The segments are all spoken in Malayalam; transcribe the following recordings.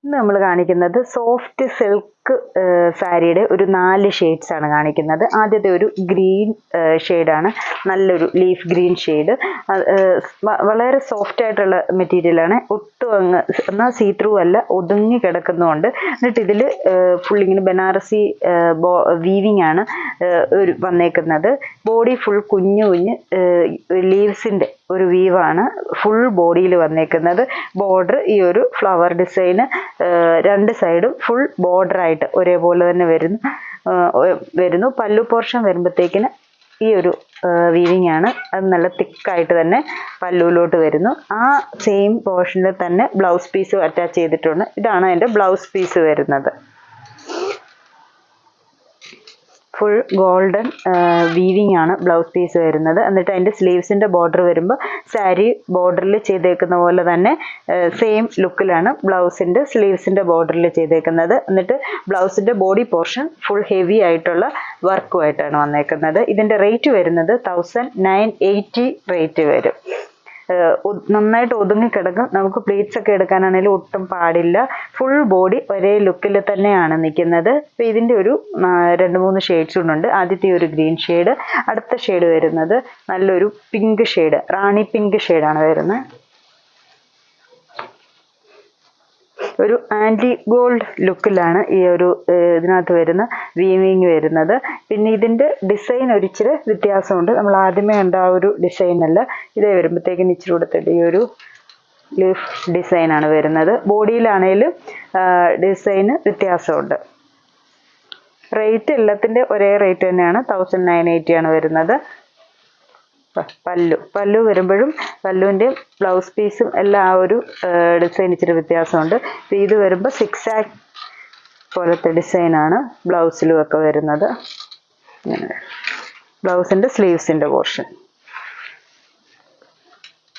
ഇന്ന് നമ്മൾ കാണിക്കുന്നത് സോഫ്റ്റ് സിൽക്ക് സാരിയുടെ ഒരു 4 ഷെയ്ഡ്സ് ആണ് കാണിക്കുന്നത്. ആദ്യത്തെ ഒരു ഗ്രീൻ ഷെയ്ഡാണ്, നല്ലൊരു ലീഫ് ഗ്രീൻ ഷെയ്ഡ്. വളരെ സോഫ്റ്റ് ആയിട്ടുള്ള മെറ്റീരിയലാണ്, ഒട്ടും എന്നാൽ സീ ത്രൂ അല്ല, ഒതുങ്ങി കിടക്കുന്നുണ്ട്. എന്നിട്ട് ഇതിൽ ഫുൾ ഇങ്ങനെ ബനാറസി വീവിങ് ആണ് ഒരു വന്നേക്കുന്നത്. ബോഡി ഫുൾ കുഞ്ഞു കുഞ്ഞ് ലീവ്സിൻ്റെ ഒരു വീവാണ് ഫുൾ ബോഡിയിൽ വന്നേക്കുന്നത്. ബോർഡർ ഈ ഒരു ഫ്ലവർ ഡിസൈന് രണ്ട് സൈഡും ഫുൾ ബോർഡർ ആയിട്ട് ഒരേപോലെ തന്നെ വരുന്നു. പല്ലു പോർഷൻ വരുമ്പോഴത്തേക്കിന് ഈ ഒരു വീവിങ് ആണ്, അത് നല്ല തിക്കായിട്ട് തന്നെ പല്ലുവിലോട്ട് വരുന്നു. ആ സെയിം പോർഷനിൽ തന്നെ ബ്ലൗസ് പീസും അറ്റാച്ച് ചെയ്തിട്ടുണ്ട്. ഇതാണ് അതിൻ്റെ ബ്ലൗസ് പീസ് വരുന്നത്. ഫുൾ ഗോൾഡൻ വീവിങ് ആണ് ബ്ലൗസ് പീസ് വരുന്നത്. എന്നിട്ട് അതിൻ്റെ സ്ലീവ്സിൻ്റെ ബോർഡർ വരുമ്പോൾ സാരി ബോർഡറിൽ ചെയ്തേക്കുന്ന പോലെ തന്നെ സെയിം ലുക്കിലാണ് ബ്ലൗസിൻ്റെ സ്ലീവ്സിൻ്റെ ബോർഡറിൽ ചെയ്തേക്കുന്നത്. എന്നിട്ട് ബ്ലൗസിൻ്റെ ബോഡി പോർഷൻ ഫുൾ ഹെവി ആയിട്ടുള്ള വർക്കുമായിട്ടാണ് വന്നേക്കുന്നത്. ഇതിൻ്റെ റേറ്റ് വരുന്നത് 1980 റേറ്റ് വരും. നന്നായിട്ട് ഒതുങ്ങിക്കിടക്കും. നമുക്ക് പ്ലീറ്റ്സ് ഒക്കെ എടുക്കാനാണെങ്കിലും ഒട്ടും പാടില്ല. ഫുൾ ബോഡി ഒരേ ലുക്കിൽ തന്നെയാണ് നിൽക്കുന്നത്. അപ്പോൾ ഇതിൻ്റെ ഒരു 2-3 ഷെയ്ഡ്സ് ഉണ്ട്. ആദ്യത്തെ ഒരു ഗ്രീൻ ഷെയ്ഡ്, അടുത്ത ഷെയ്ഡ് വരുന്നത് നല്ലൊരു പിങ്ക് ഷെയ്ഡ്, റാണി പിങ്ക് ഷെയ്ഡാണ് വരുന്നത്. ഒരു ആൻറ്റി ഗോൾഡ് ലുക്കിലാണ് ഈ ഒരു ഇതിനകത്ത് വരുന്ന വീവിങ് വരുന്നത്. പിന്നെ ഇതിൻ്റെ ഡിസൈൻ ഒരിച്ചിരി വ്യത്യാസമുണ്ട്. നമ്മൾ ആദ്യമേ കണ്ട ആ ഒരു ഡിസൈനല്ല, ഇതേ വരുമ്പോഴത്തേക്കിന് ഇച്ചിരി കൊടുത്തിട്ട് ഈ ഒരു ലീഫ് ഡിസൈനാണ് വരുന്നത്. ബോഡിയിലാണേലും ഡിസൈന് വ്യത്യാസമുണ്ട്. റേറ്റ് എല്ലാത്തിൻ്റെ ഒരേ റേറ്റ് തന്നെയാണ്, 1980 ആണ് വരുന്നത്. പല്ലു വരുമ്പോഴും പല്ലുവിൻ്റെയും ബ്ലൗസ് പീസും എല്ലാം ആ ഒരു ഡിസൈൻ ഇച്ചിരി വ്യത്യാസമുണ്ട്. ഇത് വരുമ്പോൾ 6 ആക്ട് പോലത്തെ ഡിസൈനാണ് ബ്ലൗസിലും ഒക്കെ വരുന്നത്. ബ്ലൗസിൻ്റെ സ്ലീവ്സിൻ്റെ പോർഷൻ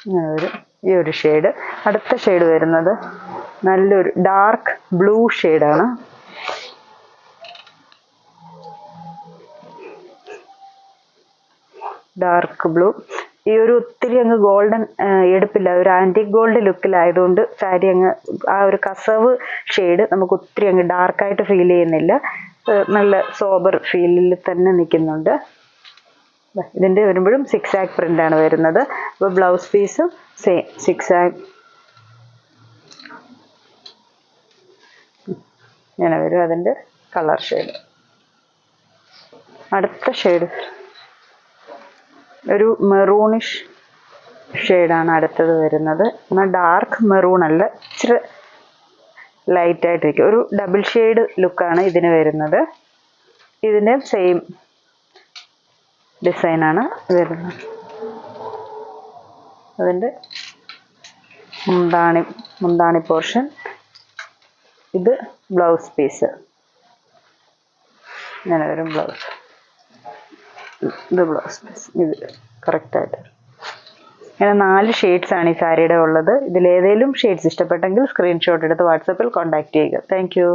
ഇങ്ങനെ വരും. ഈ ഒരു ഷെയ്ഡ്. അടുത്ത ഷെയ്ഡ് വരുന്നത് നല്ലൊരു ഡാർക്ക് ബ്ലൂ ഷെയ്ഡാണ്. Dark blue. ഈ ഒരു ഒത്തിരി അങ്ങ് ഗോൾഡൻ എടുപ്പില്ല, ഒരു ആൻറ്റിക് ഗോൾഡ് ലുക്കിലായതുകൊണ്ട് സാരി അങ്ങ് ആ ഒരു കസവ് ഷെയ്ഡ് നമുക്ക് ഒത്തിരി അങ്ങ് ഡാർക്കായിട്ട് ഫീൽ ചെയ്യുന്നില്ല. നല്ല സോബർ ഫീലിൽ തന്നെ നിൽക്കുന്നുണ്ട്. ഇതിൻ്റെ വരുമ്പോഴും 6 ആക്ട് പ്രിൻ്റാണ് വരുന്നത്. അപ്പോൾ ബ്ലൗസ് പീസും സെയിം 6 ആക്ട് ഇങ്ങനെ വരും. അതിൻ്റെ കളർ ഷെയ്ഡ്. അടുത്ത ഷെയ്ഡ് ഒരു മെറൂണിഷ് ഷെയ്ഡാണ് അടുത്തത് വരുന്നത്. എന്നാൽ ഡാർക്ക് മെറൂൺ അല്ല, ഇച്ചിരി ലൈറ്റായിട്ടിരിക്കും. ഒരു ഡബിൾ ഷെയ്ഡ് ലുക്കാണ് ഇതിന് വരുന്നത്. ഇതിൻ്റെ സെയിം ഡിസൈനാണ് വരുന്നത്. അതിൻ്റെ മുന്താണി പോർഷൻ. ഇത് ബ്ലൗസ് പീസ് ഇങ്ങനെ വരും. ബ്ലൗസ് ഇത് ബ്ലൗസ് പീസ് ഇത് കറക്റ്റായിട്ട്. ഇങ്ങനെ 4 ഷെയ്ഡ്സാണ് ഈ സാരിയുടെ ഉള്ളത്. ഇതിലേതെങ്കിലും ഷെയ്ഡ്സ് ഇഷ്ടപ്പെട്ടെങ്കിൽ സ്ക്രീൻഷോട്ട് എടുത്ത് വാട്സപ്പിൽ കോൺടാക്റ്റ് ചെയ്യുക. Thank you.